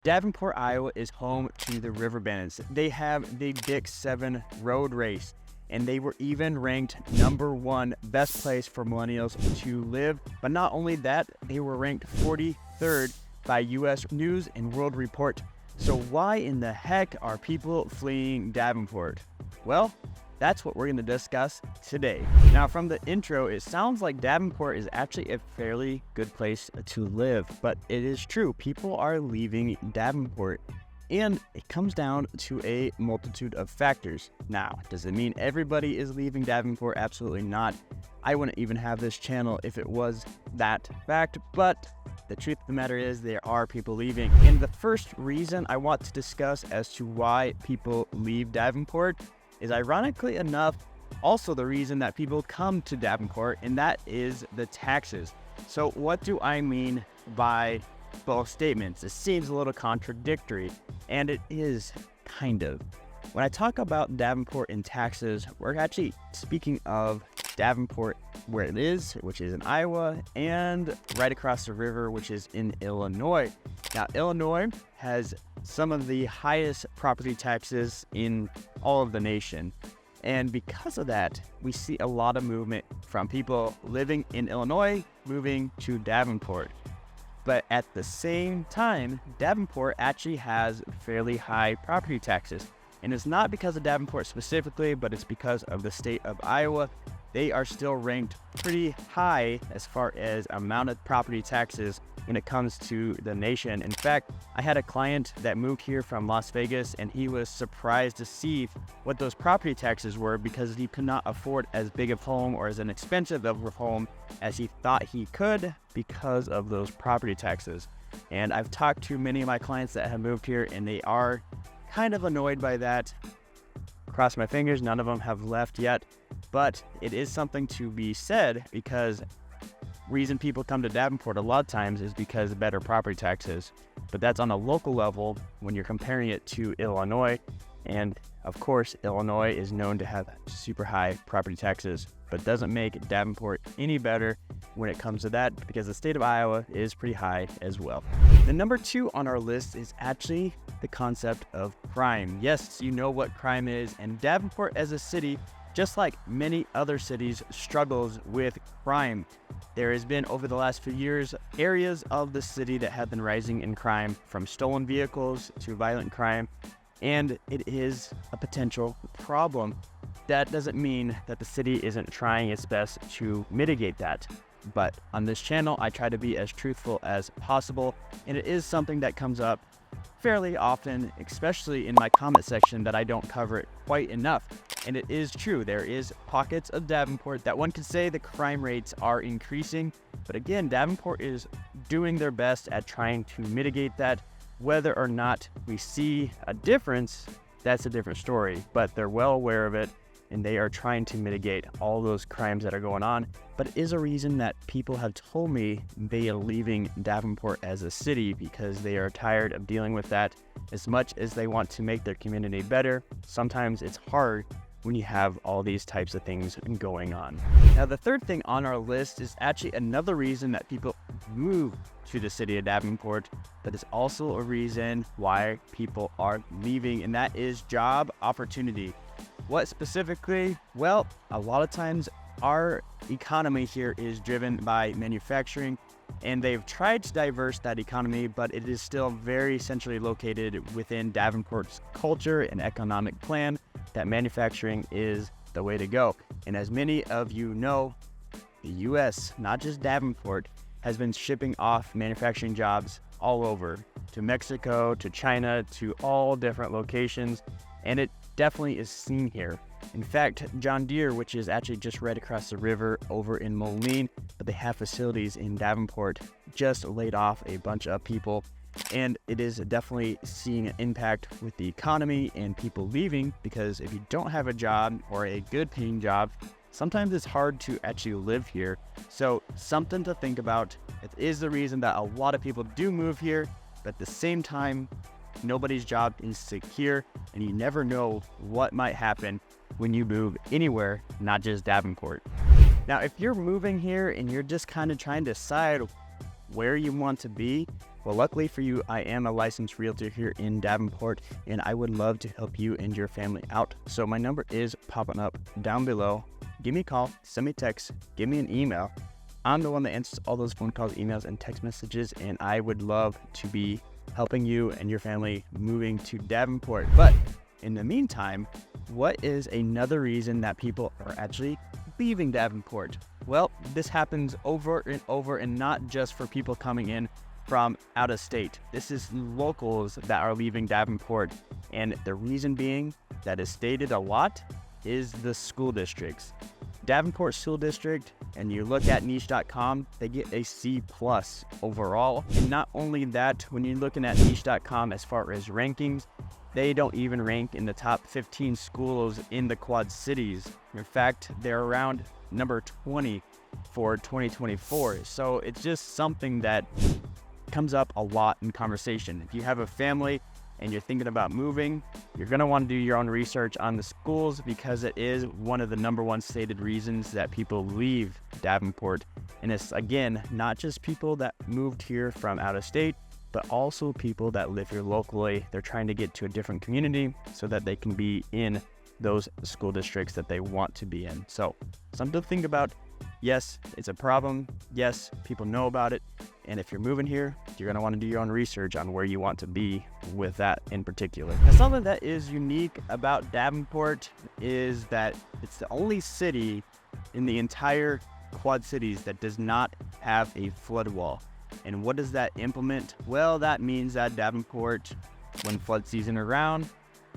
Davenport, Iowa is home to the River Bandits. They have the Big 7 road race, and they were even ranked #1 best place for millennials to live. But not only that, they were ranked 43rd by US News and World Report. So why in the heck are people fleeing Davenport? Well, that's what we're going to discuss today. Now, from the intro, it sounds like Davenport is actually a fairly good place to live, but it is true. People are leaving Davenport, and it comes down to a multitude of factors. Now, does it mean everybody is leaving Davenport? Absolutely not. I wouldn't even have this channel if it was that fact, but the truth of the matter is there are people leaving. And the first reason I want to discuss as to why people leave Davenport is, ironically enough, also the reason that people come to Davenport, and that is the taxes. So what do I mean by both statements? It seems a little contradictory, and it is kind of. When I talk about Davenport and taxes, we're actually speaking of Davenport where it is, which is in Iowa, and right across the river, which is in Illinois. Now, Illinois has some of the highest property taxes in all of the nation. And because of that, we see a lot of movement from people living in Illinois moving to Davenport. But at the same time, Davenport actually has fairly high property taxes. And it's not because of Davenport specifically, but it's because of the state of Iowa. They are still ranked pretty high as far as amount of property taxes when it comes to the nation. In fact, I had a client that moved here from Las Vegas, and he was surprised to see what those property taxes were because he could not afford as big of a home or as an expensive of a home as he thought he could because of those property taxes. And I've talked to many of my clients that have moved here, and they are kind of annoyed by that. Cross my fingers, none of them have left yet, but it is something to be said, because reason people come to Davenport a lot of times is because of better property taxes. But that's on a local level when you're comparing it to Illinois. And of course, Illinois is known to have super high property taxes, but doesn't make Davenport any better when it comes to that, because the state of Iowa is pretty high as well. The number 2 on our list is actually the concept of crime. Yes, you know what crime is, and Davenport as a city, just like many other cities, struggles with crime. There has been, over the last few years, areas of the city that have been rising in crime, from stolen vehicles to violent crime, and it is a potential problem. That doesn't mean that the city isn't trying its best to mitigate that. But on this channel, I try to be as truthful as possible, and it is something that comes up fairly often, especially in my comment section, that I don't cover it quite enough. And it is true, there is pockets of Davenport that one could say the crime rates are increasing, but again, Davenport is doing their best at trying to mitigate that. Whether or not we see a difference, that's a different story, but they're well aware of it, and they are trying to mitigate all those crimes that are going on. But it is a reason that people have told me they are leaving Davenport as a city, because they are tired of dealing with that. As much as they want to make their community better, sometimes it's hard when you have all these types of things going on. Now, the third thing on our list is actually another reason that people move to the city of Davenport, but it's also a reason why people are leaving, and that is job opportunity. What specifically? Well, a lot of times our economy here is driven by manufacturing, and they've tried to diverse that economy, but it is still very centrally located within Davenport's culture and economic plan that manufacturing is the way to go. And as many of you know, the US, not just Davenport, has been shipping off manufacturing jobs all over, to Mexico, to China, to all different locations, and it definitely is seen here. In fact, John Deere, which is actually just right across the river over in Moline, but they have facilities in Davenport, just laid off a bunch of people, and it is definitely seeing an impact with the economy and people leaving, because if you don't have a job or a good paying job, sometimes it's hard to actually live here. So something to think about. It is the reason that a lot of people do move here, but at the same time, nobody's job is secure, and you never know what might happen when you move anywhere, not just Davenport. Now, if you're moving here and you're just kind of trying to decide where you want to be, Well, luckily for you, I am a licensed realtor here in Davenport, and I would love to help you and your family out. So my number is popping up down below. Give me a call, send me a text, give me an email. I'm the one that answers all those phone calls, emails, and text messages, and I would love to be helping you and your family moving to Davenport. But in the meantime, what is another reason that people are actually leaving Davenport? Well, this happens over and over, and not just for people coming in from out of state. This is locals that are leaving Davenport, and the reason being that is stated a lot is the school districts. Davenport School District, and you look at niche.com, they get a C+ overall. And not only that, when you're looking at niche.com as far as rankings, they don't even rank in the top 15 schools in the Quad Cities. In fact, they're around number 20 for 2024. So it's just something that comes up a lot in conversation. If you have a family and you're thinking about moving, you're going to want to do your own research on the schools, because it is one of the #1 stated reasons that people leave Davenport. And it's, again, not just people that moved here from out of state, but also people that live here locally. They're trying to get to a different community so that they can be in those school districts that they want to be in. So something to think about. Yes, it's a problem. Yes, people know about it. And if you're moving here, you're going to want to do your own research on where you want to be with that in particular. Now, something that is unique about Davenport is that it's the only city in the entire Quad Cities that does not have a flood wall. And what does that implement? Well, that means that Davenport, when flood season around,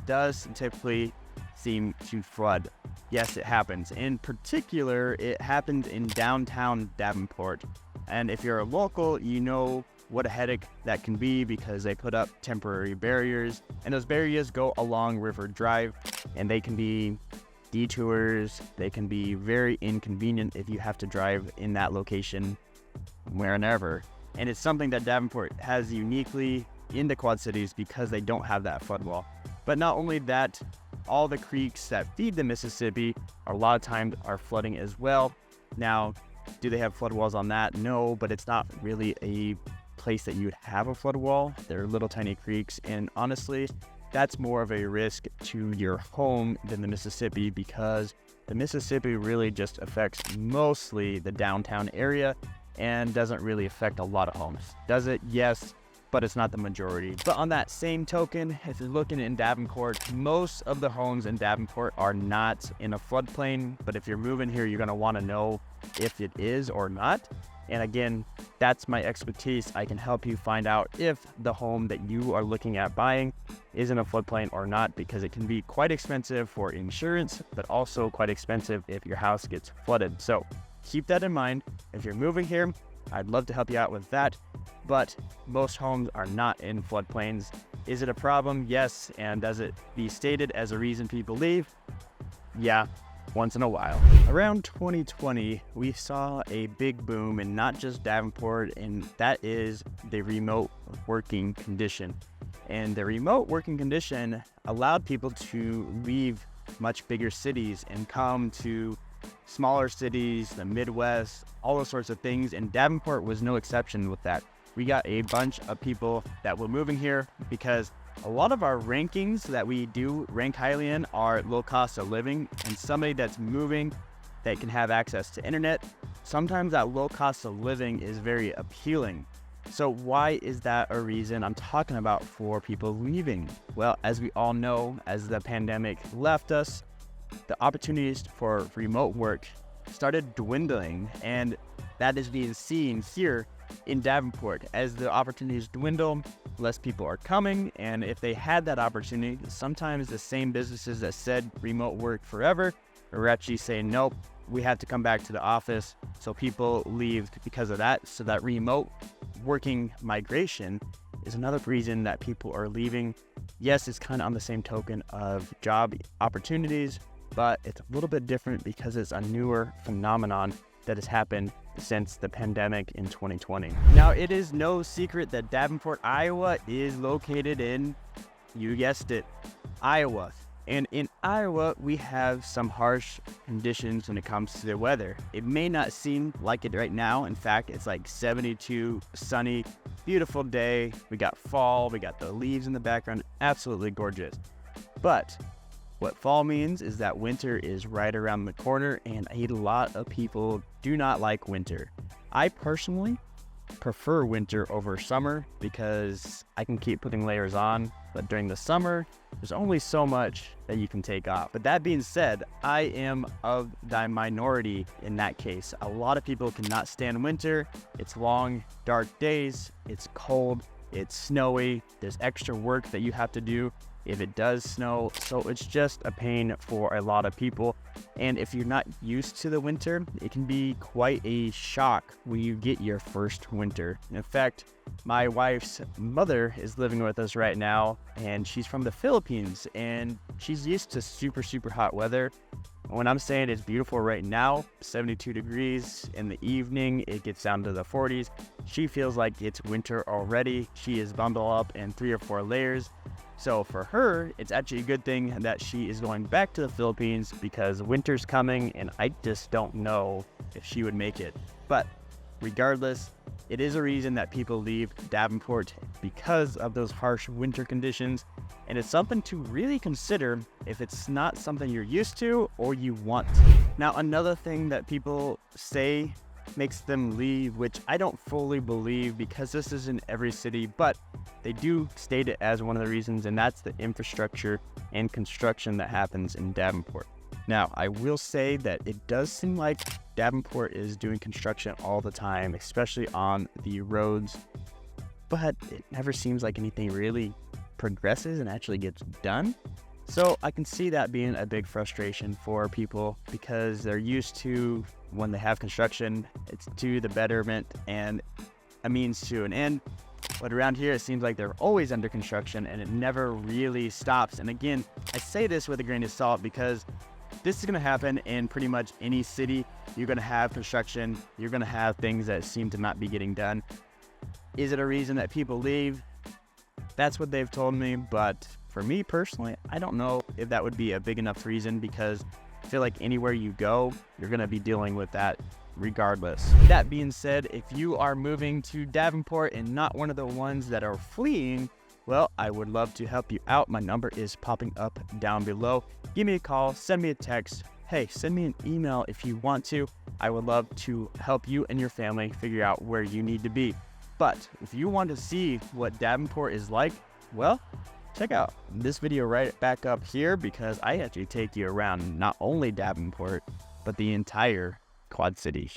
does typically seem to flood. Yes, it happens. In particular, it happened in downtown Davenport. And if you're a local, you know what a headache that can be, because they put up temporary barriers, and those barriers go along River Drive, and they can be detours. They can be very inconvenient if you have to drive in that location wherever. And it's something that Davenport has uniquely in the Quad Cities because they don't have that flood wall. But not only that, all the creeks that feed the Mississippi a lot of times are flooding as well. Now, do they have flood walls on that? No, but it's not really a place that you'd have a flood wall. They're little tiny creeks, and honestly, that's more of a risk to your home than the Mississippi, because the Mississippi really just affects mostly the downtown area and doesn't really affect a lot of homes. Does it? Yes, but it's not the majority. But on that same token, if you're looking in Davenport, most of the homes in Davenport are not in a floodplain. But if you're moving here, you're going to want to know if it is or not. And again, that's my expertise. I can help you find out if the home that you are looking at buying is in a floodplain or not, because it can be quite expensive for insurance, but also quite expensive if your house gets flooded. So keep that in mind. If you're moving here, I'd love to help you out with that. But most homes are not in floodplains. Is it a problem? Yes. And does it be stated as a reason people leave? Yeah, once in a while. Around 2020, we saw a big boom in not just Davenport, and that is the remote working condition. And the remote working condition allowed people to leave much bigger cities and come to smaller cities, the Midwest, all those sorts of things. And Davenport was no exception with that. We got a bunch of people that were moving here because a lot of our rankings that we do rank highly in are low cost of living, and somebody that's moving that can have access to internet, sometimes that low cost of living is very appealing. So why is that a reason I'm talking about for people leaving? Well, as we all know, as the pandemic left us, the opportunities for remote work started dwindling, and that is being seen here in Davenport. As the opportunities dwindle, less people are coming, and if they had that opportunity, sometimes the same businesses that said remote work forever are actually saying, nope, we have to come back to the office. So people leave because of that. So that remote working migration is another reason that people are leaving. Yes, it's kind of on the same token of job opportunities, but it's a little bit different because it's a newer phenomenon that has happened since the pandemic in 2020. Now, it is no secret that Davenport, Iowa is located in, you guessed it, Iowa. And in Iowa, we have some harsh conditions when it comes to the weather. It may not seem like it right now. In fact, it's like 72, sunny, beautiful day. We got fall, we got the leaves in the background, absolutely gorgeous. But what fall means is that winter is right around the corner, and a lot of people do not like winter. I personally prefer winter over summer because I can keep putting layers on, but during the summer, there's only so much that you can take off. But that being said, I am of the minority in that case. A lot of people cannot stand winter. It's long, dark days, it's cold, it's snowy, there's extra work that you have to do if it does snow, so it's just a pain for a lot of people. And if you're not used to the winter, it can be quite a shock when you get your first winter. In fact, my wife's mother is living with us right now, and she's from the Philippines, and she's used to super, super hot weather. When I'm saying it's beautiful right now, 72 degrees in the evening, it gets down to the 40s. She feels like it's winter already. She is bundled up in 3 or 4 layers. So for her, it's actually a good thing that she is going back to the Philippines because winter's coming, and I just don't know if she would make it. But regardless, it is a reason that people leave Davenport because of those harsh winter conditions, and it's something to really consider if it's not something you're used to or you want. Now, another thing that people say makes them leave, which I don't fully believe because this isn't every city, but they do state it as one of the reasons, and that's the infrastructure and construction that happens in Davenport. Now, I will say that it does seem like Davenport is doing construction all the time, especially on the roads, but it never seems like anything really progresses and actually gets done. So I can see that being a big frustration for people because they're used to when they have construction, it's to the betterment and a means to an end. But around here, it seems like they're always under construction and it never really stops. And again, I say this with a grain of salt because this is going to happen in pretty much any city. You're going to have construction. You're going to have things that seem to not be getting done. Is it a reason that people leave? That's what they've told me. But for me personally, I don't know if that would be a big enough reason because I feel like anywhere you go, you're going to be dealing with that regardless. That being said, if you are moving to Davenport and not one of the ones that are fleeing, well, I would love to help you out. My number is popping up down below. Give me a call, send me a text. Hey, send me an email if you want to. I would love to help you and your family figure out where you need to be. But if you want to see what Davenport is like, well, check out this video right back up here because I actually take you around not only Davenport, but the entire Quad Cities.